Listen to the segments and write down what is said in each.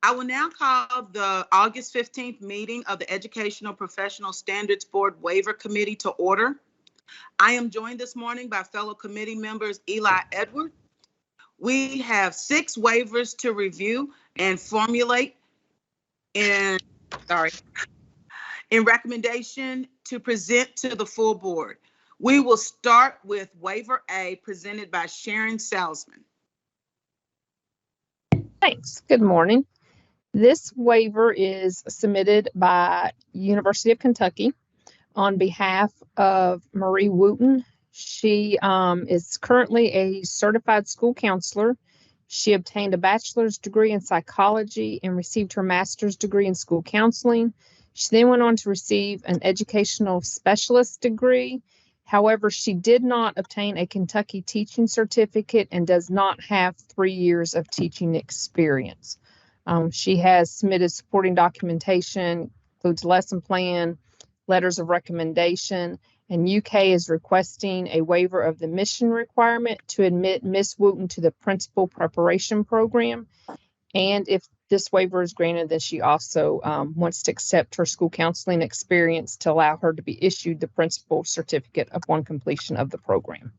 I will now call the August 15th meeting of the Educational Professional Standards Board Waiver Committee to order. I am joined this morning by fellow committee members Eli Edward. We have 6 waivers to review and formulate in recommendation to present to the full board. We will start with Waiver A presented by Sharon Salzman. Thanks. Good morning. This waiver is submitted by University of Kentucky on behalf of Marie Wooten. She is currently a certified school counselor. She obtained a bachelor's degree in psychology and received her master's degree in school counseling. She then went on to receive an educational specialist degree. However, she did not obtain a Kentucky teaching certificate and does not have 3 years of teaching experience. She has submitted supporting documentation, includes lesson plan, letters of recommendation, and UK is requesting a waiver of the mission requirement to admit Ms. Wooten to the principal preparation program. And if this waiver is granted, then she also wants to accept her school counseling experience to allow her to be issued the principal certificate upon completion of the program.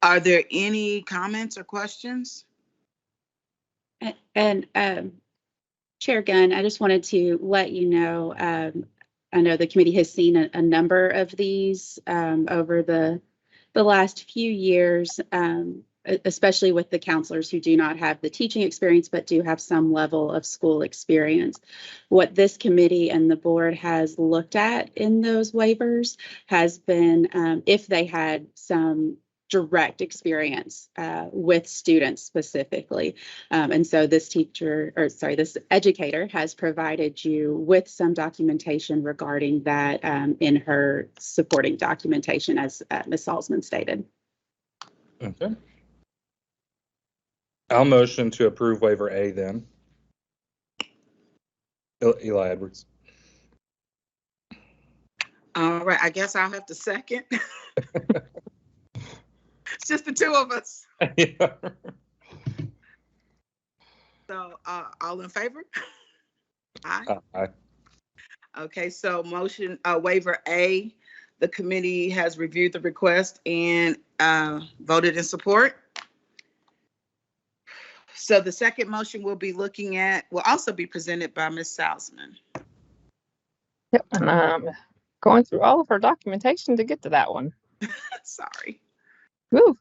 Are there any comments or questions? And Chair Gunn, I just wanted to let you know, I know the committee has seen a number of these over the last few years, especially with the counselors who do not have the teaching experience but do have some level of school experience. What this committee and the board has looked at in those waivers has been if they had some direct experience with students specifically. And so this educator has provided you with some documentation regarding that in her supporting documentation, as Ms. Salzman stated. Okay. I'll motion to approve waiver A then. Eli Edwards. All right, I guess I'll have to second. It's just the two of us. Yeah. So all in favor? Aye. Aye. Okay, so motion waiver A, the committee has reviewed the request and voted in support. So the second motion we'll be looking at will also be presented by Ms. Salzman. Yep, and I'm going through all of her documentation to get to that one. Sorry. Woo.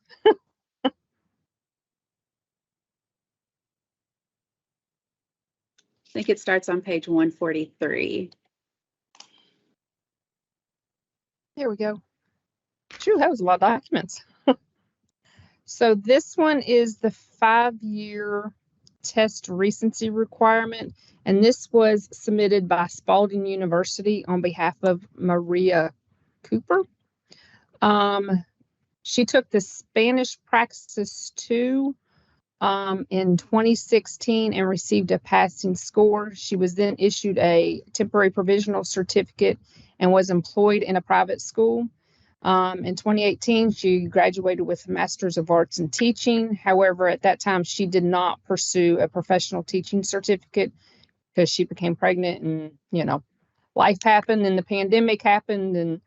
I think it starts on page 143. There we go. Phew, that was a lot of documents. So this one is the 5-year test recency requirement, and this was submitted by Spalding University on behalf of Maria Cooper. She took the Spanish Praxis 2 in 2016 and received a passing score. She was then issued a temporary provisional certificate and was employed in a private school. In 2018, she graduated with a Master's of Arts in Teaching. However, at that time, she did not pursue a professional teaching certificate because she became pregnant and, life happened and the pandemic happened. And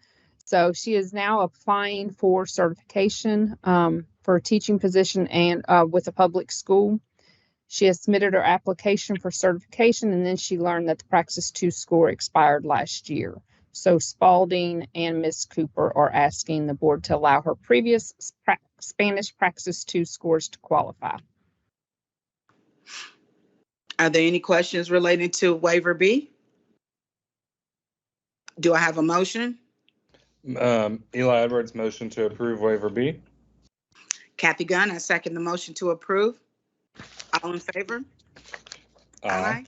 so she is now applying for certification for a teaching position and with a public school. She has submitted her application for certification, and then she learned that the Praxis 2 score expired last year. So Spalding and Ms. Cooper are asking the board to allow her previous Spanish Praxis 2 scores to qualify. Are there any questions related to waiver B? Do I have a motion? Eli Edwards, motion to approve waiver B. Kathy Gunn, I second the motion to approve. All in favor? Aye.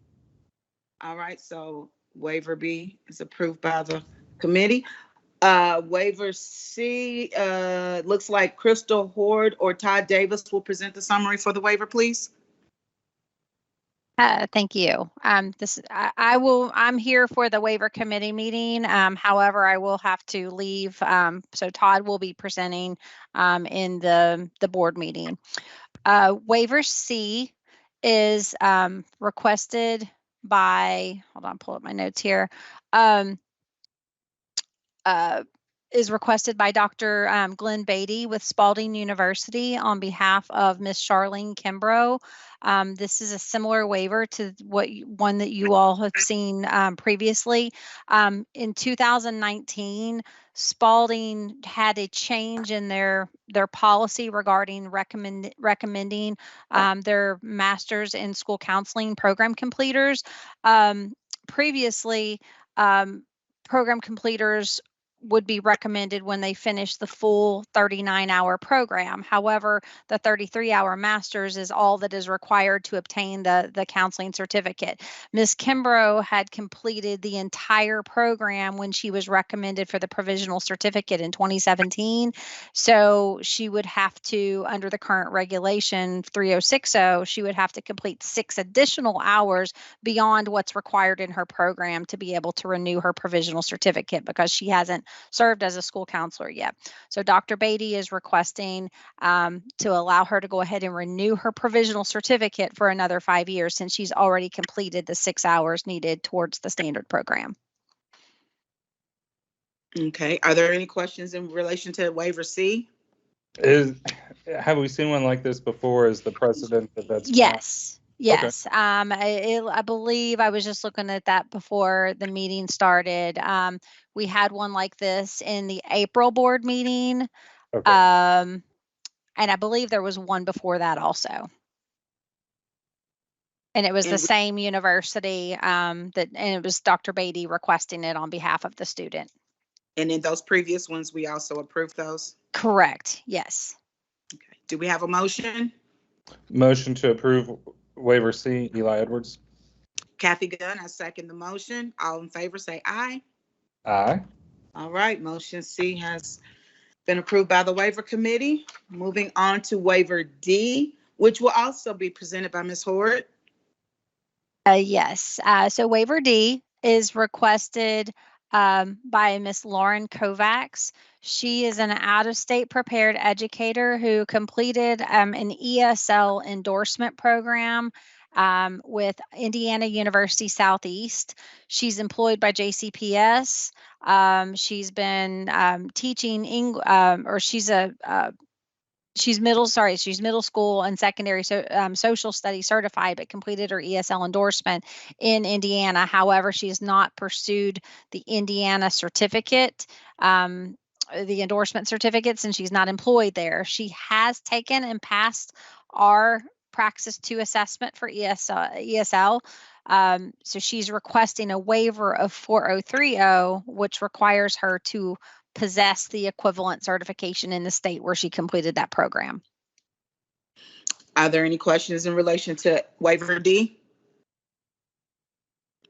All right, so waiver B is approved by the committee. Waiver C, looks like Crystal Horde or Todd Davis will present the summary for the waiver, please. Thank you. I'm here for the waiver committee meeting. However, I will have to leave. So Todd will be presenting in the board meeting. Waiver C is requested by, hold on, pull up my notes here. Is requested by Dr. Glenn Beatty with Spalding University on behalf of Ms. Charlene Kimbrough. This is a similar waiver to one that you all have seen previously. In 2019, Spalding had a change in their policy regarding recommending their masters in school counseling program completers. Previously, program completers would be recommended when they finish the full 39-hour program. However, the 33-hour master's is all that is required to obtain the counseling certificate. Ms. Kimbrough had completed the entire program when she was recommended for the provisional certificate in 2017. So she would have to, under the current regulation 3060, she would have to complete 6 additional hours beyond what's required in her program to be able to renew her provisional certificate, because she hasn't served as a school counselor yet. So Dr. Beatty is requesting to allow her to go ahead and renew her provisional certificate for another 5 years, since she's already completed the 6 hours needed towards the standard program. Okay, are there any questions in relation to waiver C? Have we seen one like this before? Is the precedent that's Yes. Yes. Okay. I believe I was just looking at that before the meeting started. We had one like this in the April board meeting. Okay. And I believe there was one before that also. And it was the same university and it was Dr. Beatty requesting it on behalf of the student. And in those previous ones, we also approved those? Correct. Yes. Okay. Do we have a motion? Motion to approve waiver C, Eli Edwards. Kathy Gunn, I second the motion. All in favor say aye. Aye. All right, motion C has been approved by the waiver committee. Moving on to waiver D, which will also be presented by Ms. Horde. Yes. So waiver D is requested by Miss Lauren Kovacs. She is an out-of-state prepared educator who completed an ESL endorsement program with Indiana University Southeast. She's employed by JCPS. She's been teaching English, or she's middle school and secondary social studies certified, but completed her ESL endorsement in Indiana. However, she has not pursued the Indiana certificate, the endorsement certificate, since she's not employed there. She has taken and passed our Praxis 2 assessment for ESL. So she's requesting a waiver of 4030, which requires her to possess the equivalent certification in the state where she completed that program. Are there any questions in relation to waiver D?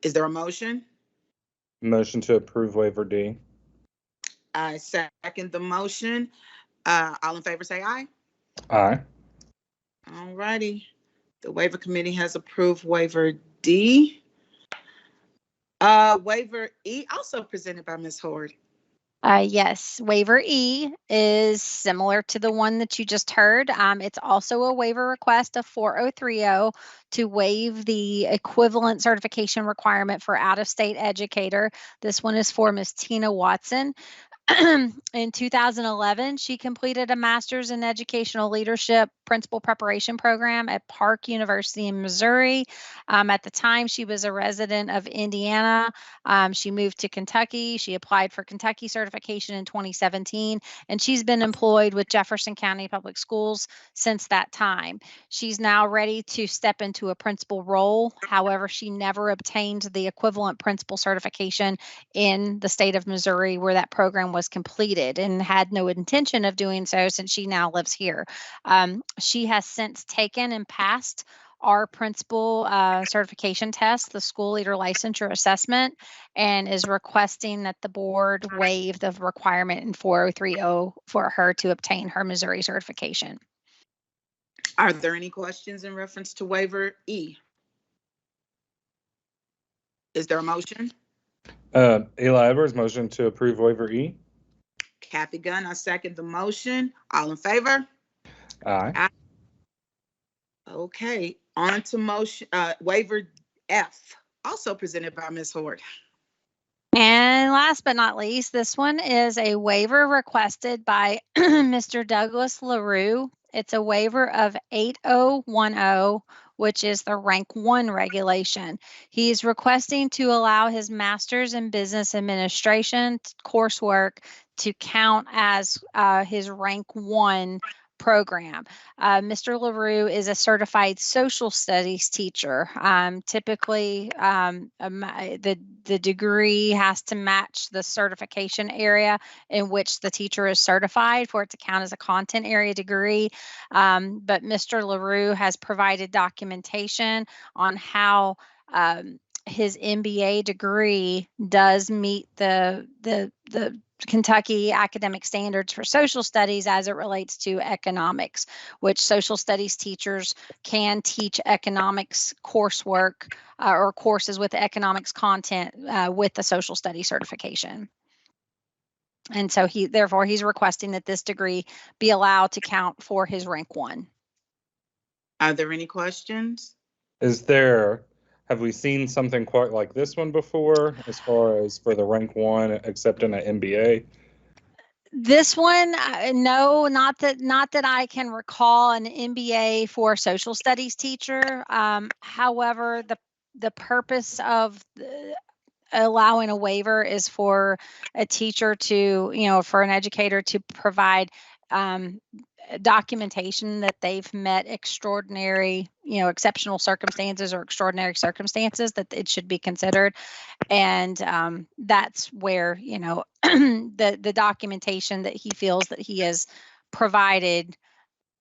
Is there a motion? Motion to approve waiver D. I second the motion. All in favor say aye. Aye. All righty. The waiver committee has approved waiver D. Waiver E, also presented by Ms. Horde. Yes, waiver E is similar to the one that you just heard. It's also a waiver request of 4030 to waive the equivalent certification requirement for out-of-state educator. This one is for Ms. Tina Watson. In 2011, she completed a master's in educational leadership principal preparation program at Park University in Missouri. At the time, she was a resident of Indiana. She moved to Kentucky. She applied for Kentucky certification in 2017, and she's been employed with Jefferson County Public Schools since that time. She's now ready to step into a principal role. However, she never obtained the equivalent principal certification in the state of Missouri where that program was completed, and had no intention of doing so since she now lives here. She has since taken and passed our principal certification test, the school leader licensure assessment, and is requesting that the board waive the requirement in 4030 for her to obtain her Missouri certification. Are there any questions in reference to waiver E? Is there a motion? Eli Edwards, motion to approve waiver E. Kathy Gunn, I second the motion. All in favor? Aye. Okay, on to motion, waiver F, also presented by Ms. Horde. And last but not least, this one is a waiver requested by Mr. Douglas LaRue. It's a waiver of 8010, which is the rank 1 regulation. He's requesting to allow his master's in business administration coursework to count as his rank 1 program. Mr. LaRue is a certified social studies teacher. Typically, the degree has to match the certification area in which the teacher is certified for it to count as a content area degree. But Mr. LaRue has provided documentation on how his MBA degree does meet the Kentucky academic standards for social studies as it relates to economics, which social studies teachers can teach economics coursework or courses with economics content with the social studies certification. And so therefore he's requesting that this degree be allowed to count for his rank 1. Are there any questions? Have we seen something quite like this one before, as far as for the rank 1 accepting an MBA? This one, no, not that I can recall an MBA for a social studies teacher. However, the purpose of allowing a waiver is for a teacher to, for an educator to provide documentation that they've met extraordinary, exceptional circumstances or extraordinary circumstances that it should be considered. And that's where, the documentation that he feels that he has provided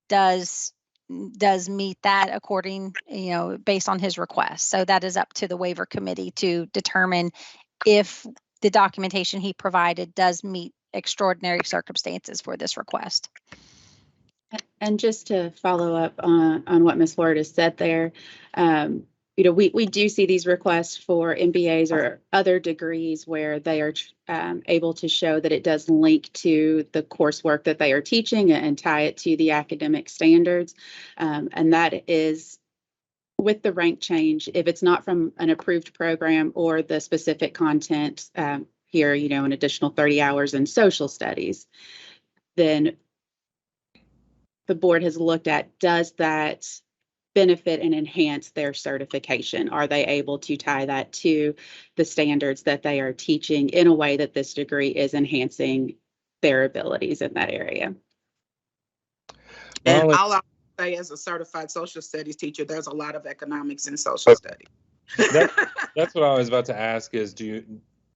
does meet that according, based on his request. So that is up to the waiver committee to determine if the documentation he provided does meet extraordinary circumstances for this request. And just to follow up on what Ms. Ward has said there, we do see these requests for MBAs or other degrees where they are able to show that it does link to the coursework that they are teaching and tie it to the academic standards. And that is with the rank change, if it's not from an approved program or the specific content here, an additional 30 hours in social studies, then the board has looked at, does that benefit and enhance their certification? Are they able to tie that to the standards that they are teaching in a way that this degree is enhancing their abilities in that area? And all I'll say, as a certified social studies teacher, there's a lot of economics in social studies. That's what I was about to ask is,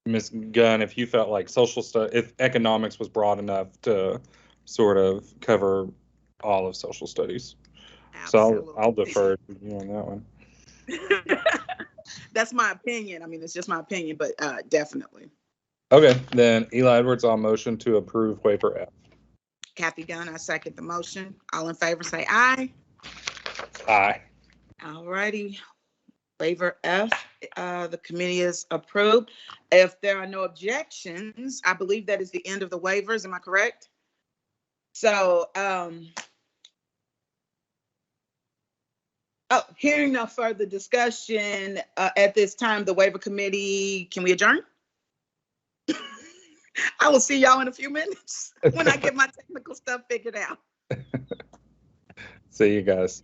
Ms. Gunn, if you felt like if economics was broad enough to sort of cover all of social studies. Absolutely. So I'll defer to you on that one. That's my opinion. I mean, it's just my opinion, but definitely. Okay, then Eli Edwards, I'll motion to approve waiver F. Kathy Gunn, I second the motion. All in favor say aye. Aye. All righty. Waiver F, the committee is approved. If there are no objections, I believe that is the end of the waivers. Am I correct? So, hearing no further discussion at this time, the waiver committee, can we adjourn? I will see y'all in a few minutes when I get my technical stuff figured out. See you guys.